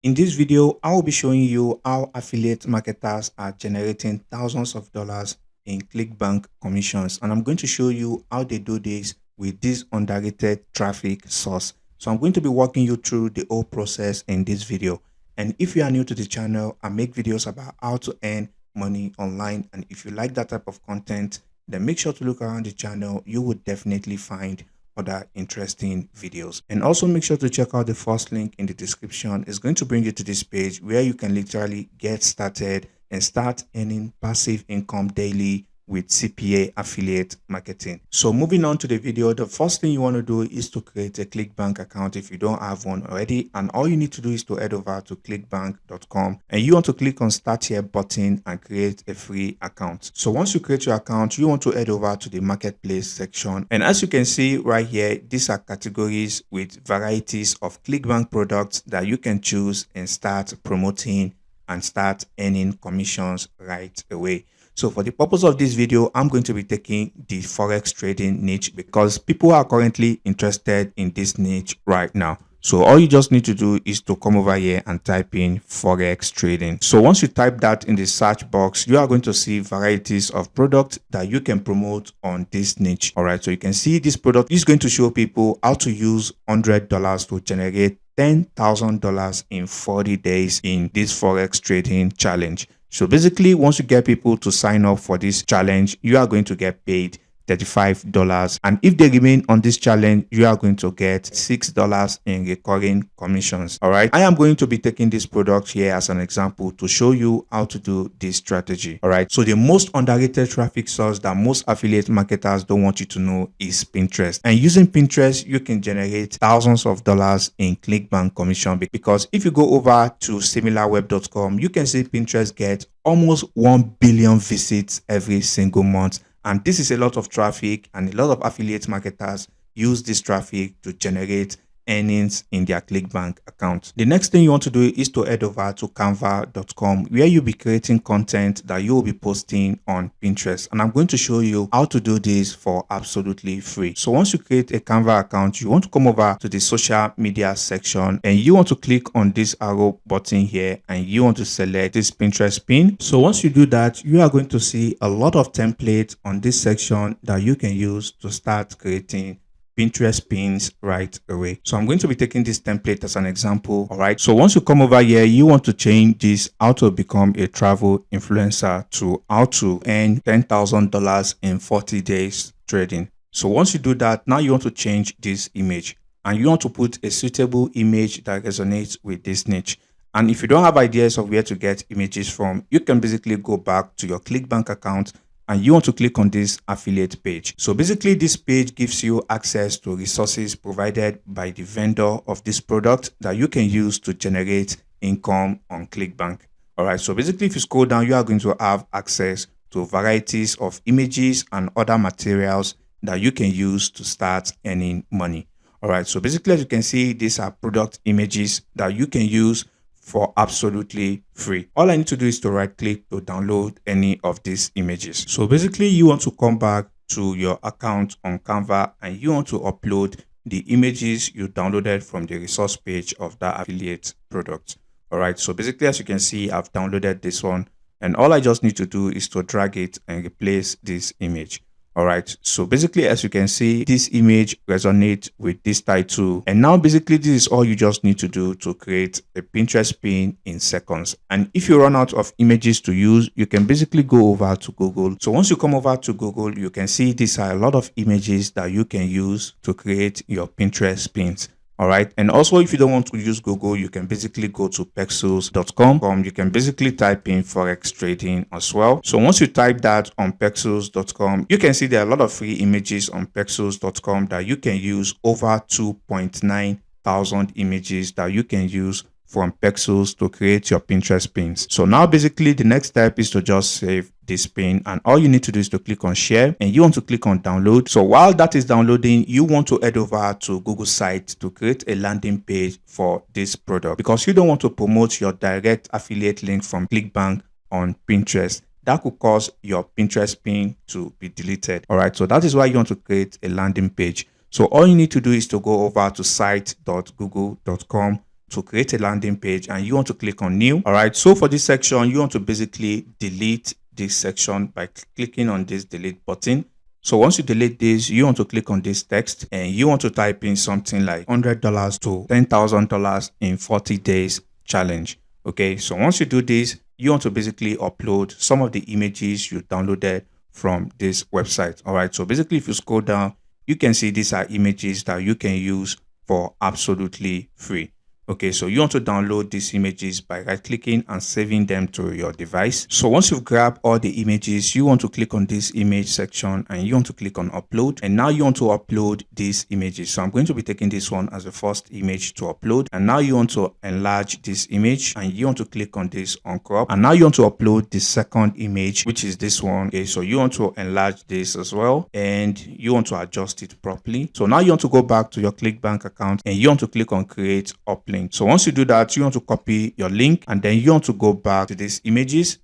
In this video, I will be showing you how affiliate marketers are generating thousands of dollars in ClickBank commissions. And I'm going to show you how they do this with this underrated traffic source. So I'm going to be walking you through the whole process in this video. And if you are new to the channel, I make videos about how to earn money online. And if you like that type of content, then make sure to look around the channel. You would definitely find other interesting videos. And also make sure to check out the first link in the description. It's going to bring you to this page where you can literally get started and start earning passive income daily with CPA affiliate marketing. So moving on to the video, the first thing you want to do is to create a ClickBank account if you don't have one already. And all you need to do is to head over to clickbank.com and you want to click on start here button and create a free account. So once you create your account, you want to head over to the marketplace section. And as you can see right here, these are categories with varieties of ClickBank products that you can choose and start promoting and start earning commissions right away. So for the purpose of this video, I'm going to be taking the forex trading niche because people are currently interested in this niche right now. So all you just need to do is to come over here and type in forex trading. So once you type that in the search box, you are going to see varieties of products that you can promote on this niche. All right, so you can see this product is going to show people how to use $100 to generate $10,000 in 40 days in this forex trading challenge. So basically, once you get people to sign up for this challenge, you are going to get paid $35. And if they remain on this challenge, you are going to get $6 in recurring commissions. All right. I am going to be taking this product here as an example to show you how to do this strategy. All right. So the most underrated traffic source that most affiliate marketers don't want you to know is Pinterest. And using Pinterest, you can generate thousands of dollars in ClickBank commission because if you go over to similarweb.com, you can see Pinterest get almost 1 billion visits every single month. And this is a lot of traffic, and a lot of affiliate marketers use this traffic to generate earnings in their ClickBank account. The next thing you want to do is to head over to canva.com where you'll be creating content that you will be posting on Pinterest. And I'm going to show you how to do this for absolutely free. So once you create a Canva account, you want to come over to the social media section and you want to click on this arrow button here and you want to select this Pinterest pin. So once you do that, you are going to see a lot of templates on this section that you can use to start creating Pinterest pins right away. So I'm going to be taking this template as an example. All right. So once you come over here, you want to change this how to become a travel influencer to how to earn $10,000 in 40 days trading. So once you do that, now you want to change this image and you want to put a suitable image that resonates with this niche. And if you don't have ideas of where to get images from, you can basically go back to your ClickBank account and you want to click on this affiliate page. So basically this page gives you access to resources provided by the vendor of this product that you can use to generate income on ClickBank. All right. So basically if you scroll down, you are going to have access to varieties of images and other materials that you can use to start earning money. All right. So basically, as you can see, these are product images that you can use for absolutely free. All I need to do is to right click to download any of these images. So basically you want to come back to your account on Canva and you want to upload the images you downloaded from the resource page of that affiliate product. All right. So basically, as you can see, I've downloaded this one and all I just need to do is to drag it and replace this image. All right. So basically, as you can see, this image resonates with this title. And now basically, this is all you just need to do to create a Pinterest pin in seconds. And if you run out of images to use, you can basically go over to Google. So once you come over to Google, you can see these are a lot of images that you can use to create your Pinterest pins. All right. And also, if you don't want to use Google, you can basically go to pexels.com. You can basically type in forex trading as well. So once you type that on pexels.com, you can see there are a lot of free images on pexels.com that you can use, over 2.9 thousand images that you can use from Pexels to create your Pinterest pins. So now basically the next step is to just save this pin, and all you need to do is to click on share and you want to click on download. So while that is downloading, you want to head over to Google site to create a landing page for this product because you don't want to promote your direct affiliate link from ClickBank on Pinterest. That could cause your Pinterest pin to be deleted. All right, so that is why you want to create a landing page. So all you need to do is to go over to site.google.com to create a landing page and you want to click on new. All right. So for this section, you want to basically delete this section by clicking on this delete button. So once you delete this, you want to click on this text and you want to type in something like $100 to $10,000 in 40 days challenge. Okay. So once you do this, you want to basically upload some of the images you downloaded from this website. All right. So basically, if you scroll down, you can see these are images that you can use for absolutely free. Okay, so you want to download these images by right clicking and saving them to your device. So once you've grabbed all the images, you want to click on this image section and you want to click on upload. And now you want to upload these images. So I'm going to be taking this one as the first image to upload. And now you want to enlarge this image and you want to click on this on crop. And now you want to upload the second image, which is this one. Okay, so you want to enlarge this as well and you want to adjust it properly. So now you want to go back to your ClickBank account and you want to click on create uplink. So once you do that, you want to copy your link and then you want to go back to these images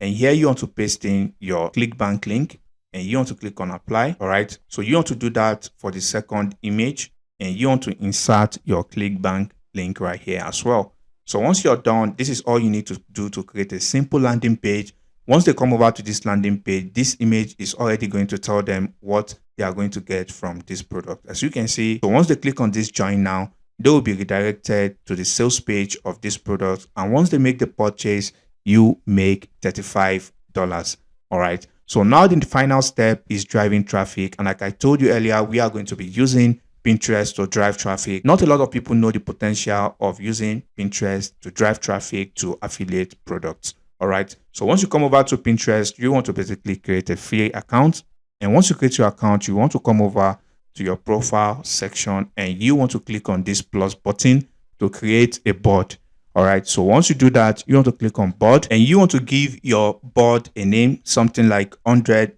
and here you want to paste in your ClickBank link and you want to click on apply. All right. So you want to do that for the second image and you want to insert your ClickBank link right here as well. So once you're done, this is all you need to do to create a simple landing page. Once they come over to this landing page, this image is already going to tell them what they are going to get from this product. As you can see, so once they click on this join now, they will be redirected to the sales page of this product. And once they make the purchase, you make $35. All right. So now the final step is driving traffic. And like I told you earlier, we are going to be using Pinterest to drive traffic. Not a lot of people know the potential of using Pinterest to drive traffic to affiliate products. All right. So once you come over to Pinterest, you want to basically create a free account. And once you create your account, you want to come over to your profile section and you want to click on this plus button to create a board. All right. So once you do that, you want to click on board and you want to give your board a name, something like $100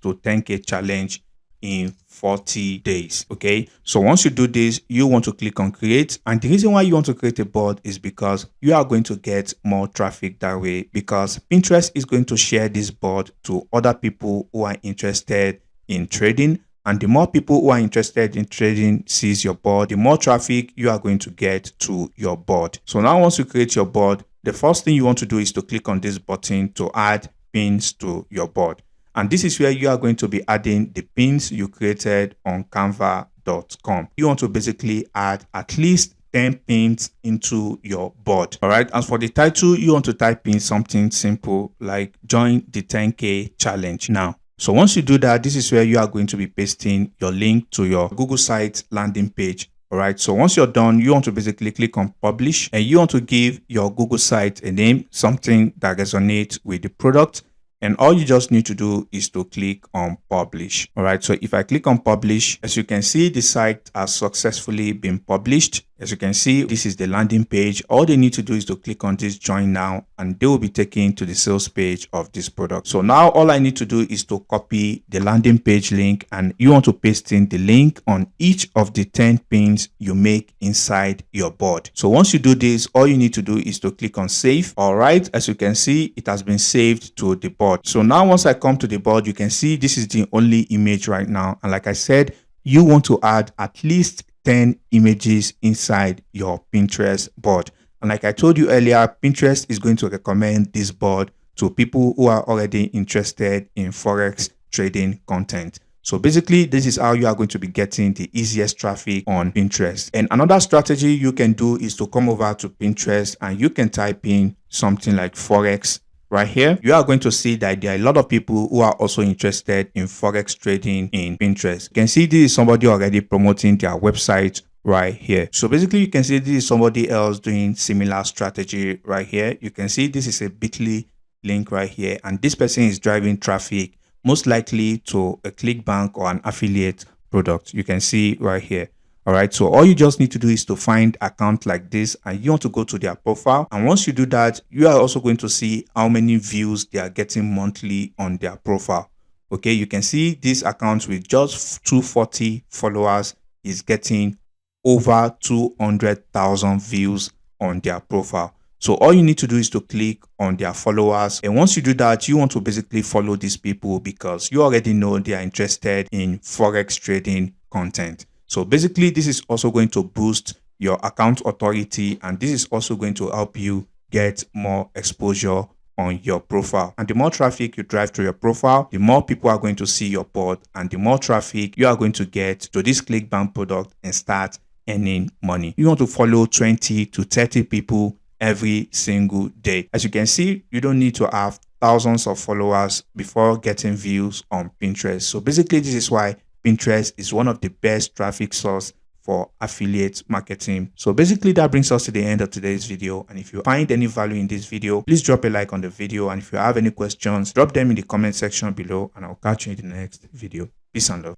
to 10K challenge in 40 days. Okay. So once you do this, you want to click on create. And the reason why you want to create a board is because you are going to get more traffic that way, because Pinterest is going to share this board to other people who are interested in trading. And the more people who are interested in trading sees your board, the more traffic you are going to get to your board. So now once you create your board, the first thing you want to do is to click on this button to add pins to your board. And this is where you are going to be adding the pins you created on canva.com. You want to basically add at least 10 pins into your board. All right. As for the title, you want to type in something simple like join the 10K challenge now. So once you do that, this is where you are going to be pasting your link to your Google Sites landing page. All right. So once you're done, you want to basically click on publish and you want to give your Google site a name, something that resonates with the product. And all you just need to do is to click on publish. All right. So if I click on publish, as you can see, the site has successfully been published. As you can see, this is the landing page. All they need to do is to click on this join now and they will be taken to the sales page of this product. So now all I need to do is to copy the landing page link and you want to paste in the link on each of the 10 pins you make inside your board. So once you do this, all you need to do is to click on save. All right. As you can see, it has been saved to the board. So now once I come to the board, you can see this is the only image right now. And like I said, you want to add at least 10 images inside your Pinterest board. And like I told you earlier, Pinterest is going to recommend this board to people who are already interested in Forex trading content. So basically, this is how you are going to be getting the easiest traffic on Pinterest. And another strategy you can do is to come over to Pinterest and you can type in something like Forex. Right here, you are going to see that there are a lot of people who are also interested in Forex trading in Pinterest. You can see this is somebody already promoting their website right here. So basically, you can see this is somebody else doing similar strategy right here. You can see this is a bit.ly link right here. And this person is driving traffic, most likely to a ClickBank or an affiliate product. You can see right here. All right. So all you just need to do is to find account like this and you want to go to their profile. And once you do that, you are also going to see how many views they are getting monthly on their profile. Okay. You can see this account with just 240 followers is getting over 200,000 views on their profile. So all you need to do is to click on their followers. And once you do that, you want to basically follow these people because you already know they are interested in Forex trading content. So basically, this is also going to boost your account authority, and this is also going to help you get more exposure on your profile. And the more traffic you drive to your profile, the more people are going to see your pod, and the more traffic you are going to get to this ClickBank product and start earning money. You want to follow 20 to 30 people every single day. As you can see, you don't need to have thousands of followers before getting views on Pinterest. So basically, this is why Pinterest is one of the best traffic source for affiliate marketing. So basically, that brings us to the end of today's video. And if you find any value in this video, please drop a like on the video. And if you have any questions, drop them in the comment section below, and I'll catch you in the next video. Peace and love.